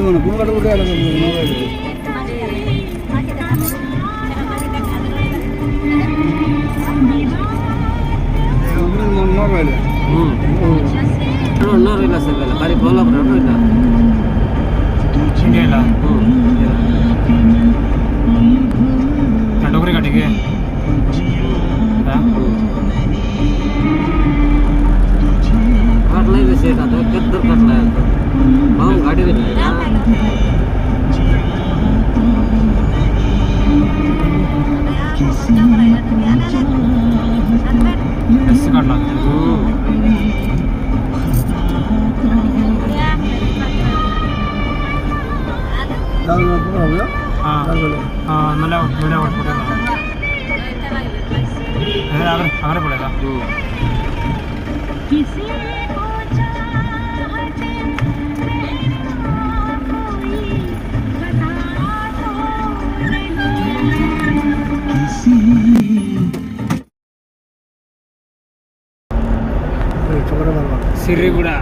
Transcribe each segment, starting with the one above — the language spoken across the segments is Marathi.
म्हणा कुणाकडे कुठे आला ನೋಡಿಲ್ಲ ಸರ್ ಬರೀ ಕೋಲಾಪುರ ನೋಡಿಲ್ಲ ಇಲ್ಲ डोगरी घाटी काटलाय विषय आता कद्दर काटलाय पाहून गाडी भेटली काढला मला आगरे पड़ेगा सिर्रीगुड़ा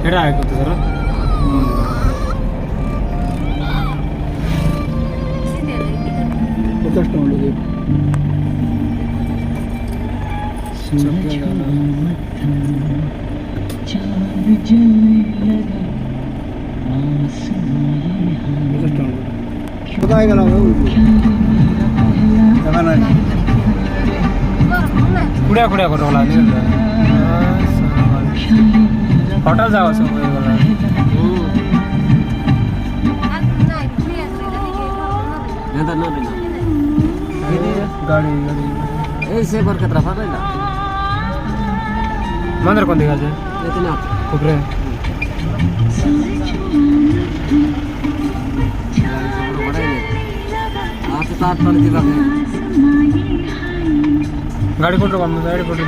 एड़ा है कुछ जरा कुड्या कुड्या करू लागले हॉटेल जावं असं गाड़ी ऐसे बरकत रफा ना मंदिर कौन दिखा जाए इतना ऊपर गाड़ी कोट गाड़ी कोट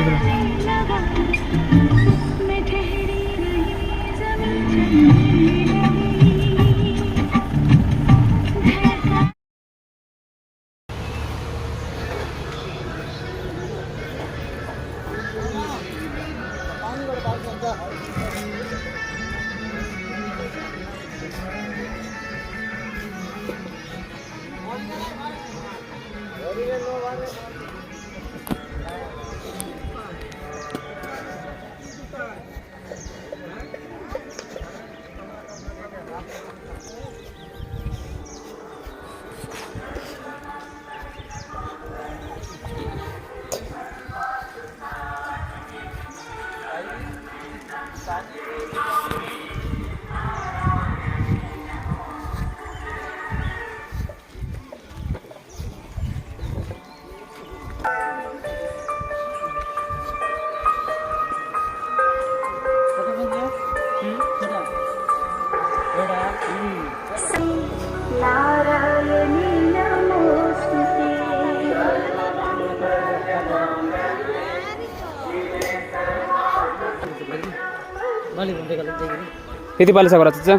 किती पाहिलं सगळं तुझं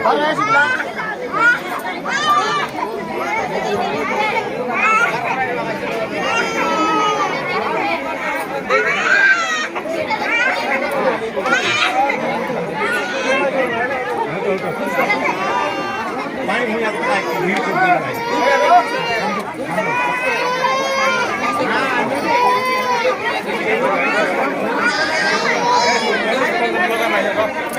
Hãy subscribe cho kênh Ghiền Mì Gõ để không bỏ lỡ những video hấp dẫn.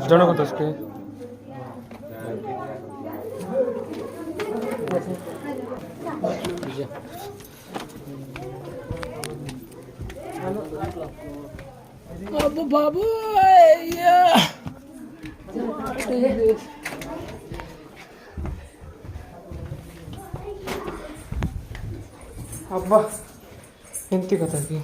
जनक 10 के बाबू बाबू अब्बा इंती कथा की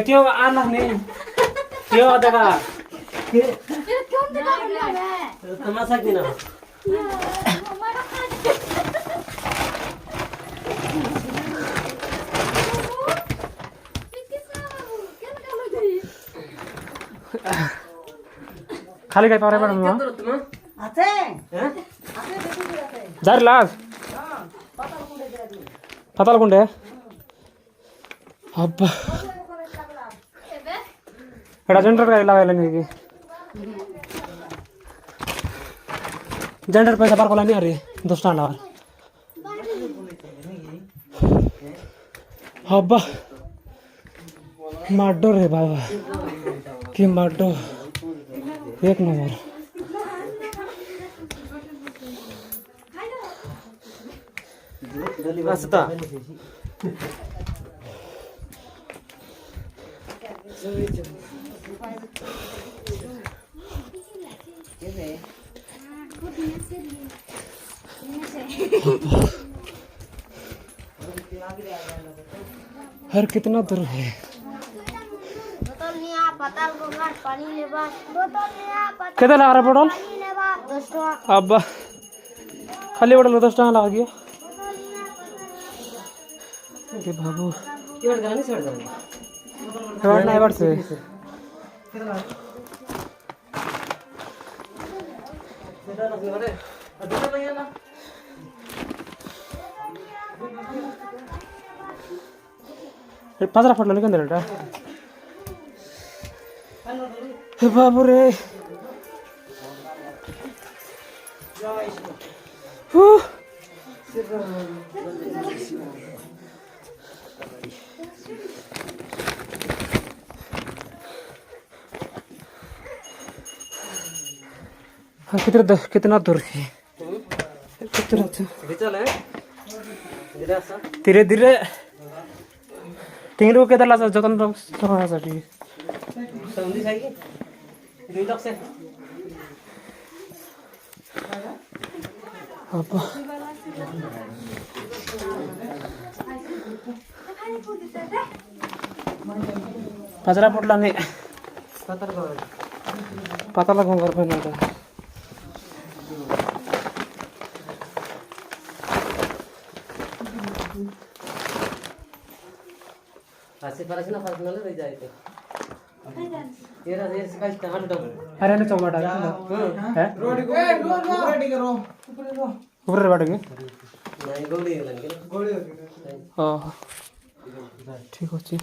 क्यों आना नहीं क्यों देखा तमाशा की ना खाली काय पारे पण मग আছে जार लाज पताल कुंडे अब्बा एडा जनरेटर काय लावायला नाही की जनरेटर पैसा पार कोला नाही अरे दोस्ता लावा अब्बा माडो रे बाबा की माडो एक नंबर असता हर कितना दूर है बोतल निया पताल गोंगार पानी लेबा बोतल निया पताल कितना लगा रहा पेट्रोल पानी लेबा 10 टका अब खाली पेट्रोल 10 टका लगा गया अरे बाबू केवळ गाणी सोड जाऊ एवढ नाही वाटते पाजरा फटलं नाही का हे बाबू रे कितना दूर है कितना धीरे धीरे टिंगरू केदारला जतन ठेवण्यासाठी संधी आहे की दुई लक्ष अब्बा पाजरा पडला नाही पाताला गोंगार पण आता असे परत ना फरक नाही रे जायचं तेरा देश का स्टार्ट डाउन अरे ना चौमाटा है रोटी करो ऊपर बाटे के नहीं गोली लगे गोली हां ठीक अछि